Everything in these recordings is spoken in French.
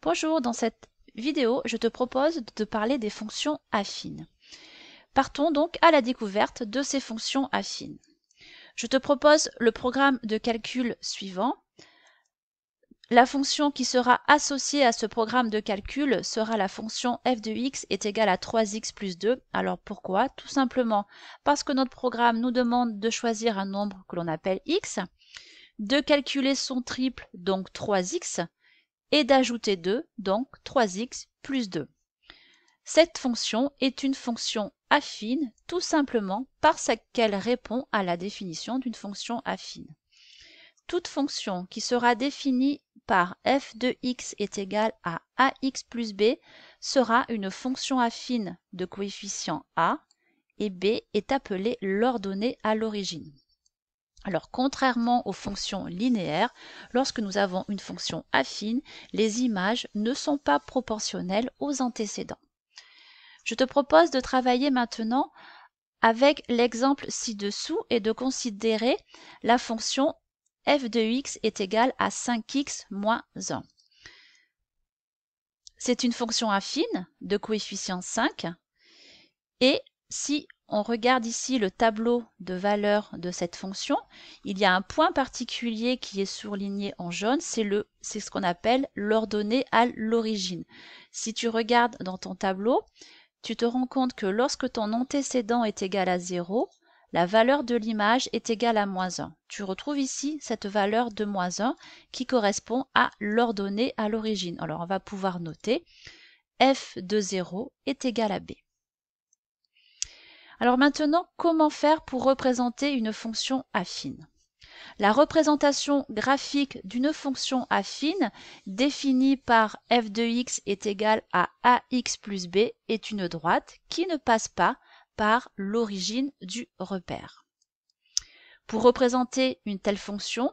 Bonjour, dans cette vidéo, je te propose de te parler des fonctions affines. Partons donc à la découverte de ces fonctions affines. Je te propose le programme de calcul suivant. La fonction qui sera associée à ce programme de calcul sera la fonction f de x est égale à 3x plus 2. Alors pourquoi? Tout simplement parce que notre programme nous demande de choisir un nombre que l'on appelle x, de calculer son triple, donc 3x, et d'ajouter 2, donc 3x plus 2. Cette fonction est une fonction affine tout simplement parce qu'elle répond à la définition d'une fonction affine. Toute fonction qui sera définie par f de x est égale à ax plus b sera une fonction affine de coefficient a et b est appelée l'ordonnée à l'origine. Alors, contrairement aux fonctions linéaires, lorsque nous avons une fonction affine, les images ne sont pas proportionnelles aux antécédents. Je te propose de travailler maintenant avec l'exemple ci-dessous et de considérer la fonction f de x est égale à 5x moins 1. C'est une fonction affine de coefficient 5 et si on regarde ici le tableau de valeurs de cette fonction, il y a un point particulier qui est surligné en jaune, c'est ce qu'on appelle l'ordonnée à l'origine. Si tu regardes dans ton tableau, tu te rends compte que lorsque ton antécédent est égal à 0, la valeur de l'image est égale à moins 1. Tu retrouves ici cette valeur de moins 1 qui correspond à l'ordonnée à l'origine. Alors on va pouvoir noter f de 0 est égal à b. Alors maintenant, comment faire pour représenter une fonction affine? La représentation graphique d'une fonction affine définie par f de x est égale à ax plus b est une droite qui ne passe pas par l'origine du repère. Pour représenter une telle fonction,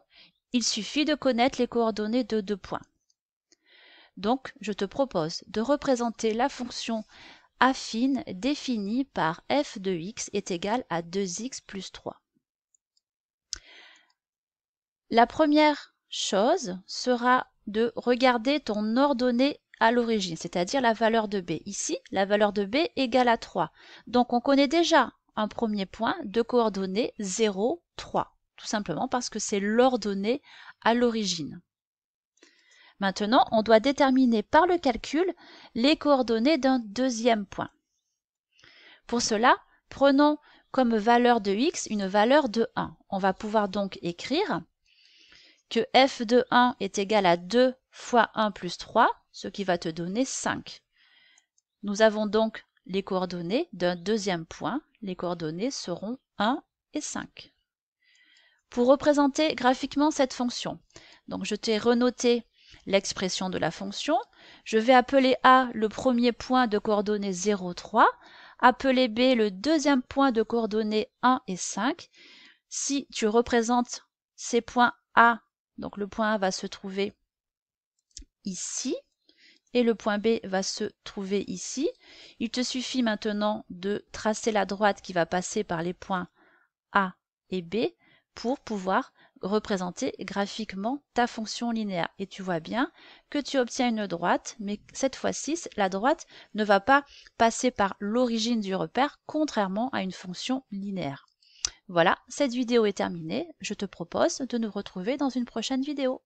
il suffit de connaître les coordonnées de deux points. Donc, je te propose de représenter la fonction affine définie par f de x est égale à 2x plus 3. La première chose sera de regarder ton ordonnée à l'origine, c'est-à-dire la valeur de b. Ici, la valeur de b égale à 3. Donc, on connaît déjà un premier point de coordonnées 0, 3, tout simplement parce que c'est l'ordonnée à l'origine. Maintenant, on doit déterminer par le calcul les coordonnées d'un deuxième point. Pour cela, prenons comme valeur de x une valeur de 1. On va pouvoir donc écrire que f de 1 est égal à 2 fois 1 plus 3, ce qui va te donner 5. Nous avons donc les coordonnées d'un deuxième point. Les coordonnées seront 1 et 5. Pour représenter graphiquement cette fonction, donc je t'ai renoté l'expression de la fonction. Je vais appeler A le premier point de coordonnées 0, 3, appeler B le deuxième point de coordonnées 1 et 5. Si tu représentes ces points A, donc le point A va se trouver ici et le point B va se trouver ici. Il te suffit maintenant de tracer la droite qui va passer par les points A et B pour pouvoir représenter graphiquement ta fonction linéaire. Et tu vois bien que tu obtiens une droite, mais cette fois-ci, la droite ne va pas passer par l'origine du repère, contrairement à une fonction linéaire. Voilà, cette vidéo est terminée. Je te propose de nous retrouver dans une prochaine vidéo.